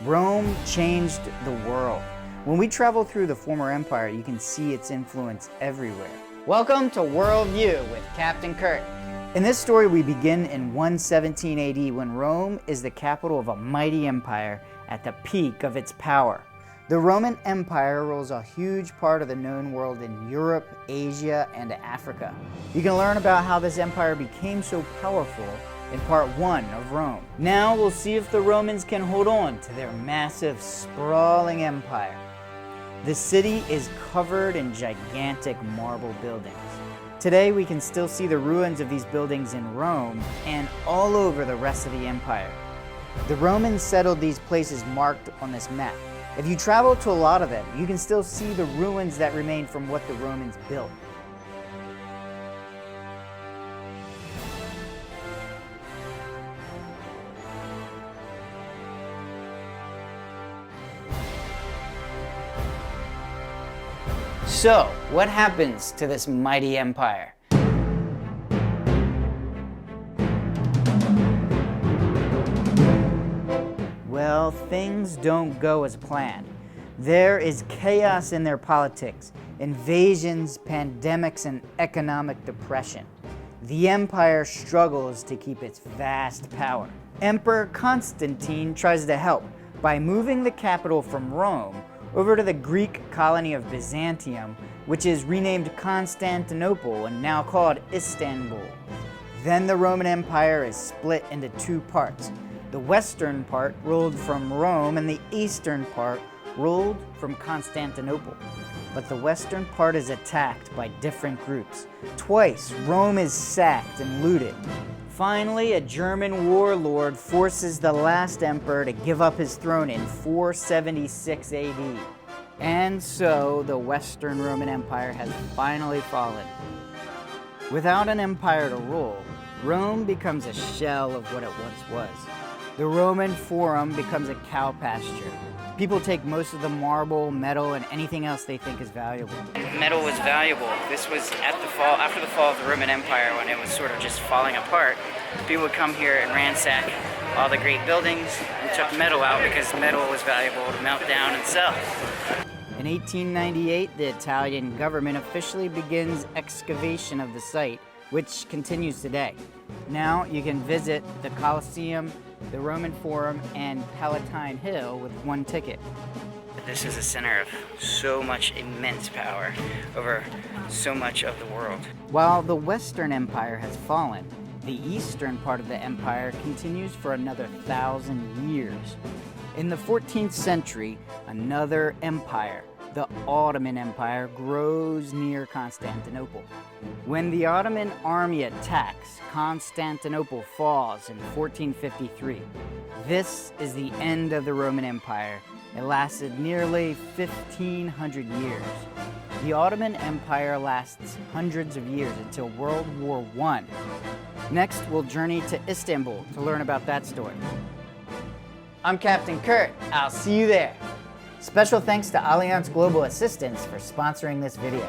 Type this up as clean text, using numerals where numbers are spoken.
Rome changed the world. When we travel through the former empire, you can see its influence everywhere. Welcome to Worldview with Captain Kurt. In this story, we begin in 117 AD when Rome is the capital of a mighty empire at the peak of its power. The Roman Empire rules a huge part of the known world in Europe, Asia, and Africa. You can learn about how this empire became so powerful in part 1 of Rome. Now we'll see if the Romans can hold on to their massive, sprawling empire. The city is covered in gigantic marble buildings. Today we can still see the ruins of these buildings in Rome and all over the rest of the empire. The Romans settled these places marked on this map. If you travel to a lot of them, you can still see the ruins that remain from what the Romans built. So, what happens to this mighty empire? Well, things don't go as planned. There is chaos in their politics, invasions, pandemics, and economic depression. The empire struggles to keep its vast power. Emperor Constantine tries to help by moving the capital from Rome over to the Greek colony of Byzantium, which is renamed Constantinople and now called Istanbul. Then the Roman Empire is split into two parts. The western part ruled from Rome and the eastern part ruled from Constantinople. But the western part is attacked by different groups. Twice, Rome is sacked and looted. Finally, a German warlord forces the last emperor to give up his throne in 476 AD. And so, the Western Roman Empire has finally fallen. Without an empire to rule, Rome becomes a shell of what it once was. The Roman Forum becomes a cow pasture. People take most of the marble, metal, and anything else they think is valuable. Metal was valuable. This was after the fall of the Roman Empire, when it was sort of just falling apart. People would come here and ransack all the great buildings and took metal out because metal was valuable to melt down and sell. In 1898, the Italian government officially begins excavation of the site, which continues today. Now you can visit the Colosseum, the Roman Forum, and Palatine Hill with one ticket. This is a center of so much immense power over so much of the world. While the Western Empire has fallen, the eastern part of the empire continues for another 1,000 years. In the 14th century, another empire, the Ottoman Empire, grows near Constantinople. When the Ottoman army attacks, Constantinople falls in 1453. This is the end of the Roman Empire. It lasted nearly 1,500 years. The Ottoman Empire lasts hundreds of years until World War I. Next, we'll journey to Istanbul to learn about that story. I'm Captain Kurt. I'll see you there. Special thanks to Allianz Global Assistance for sponsoring this video.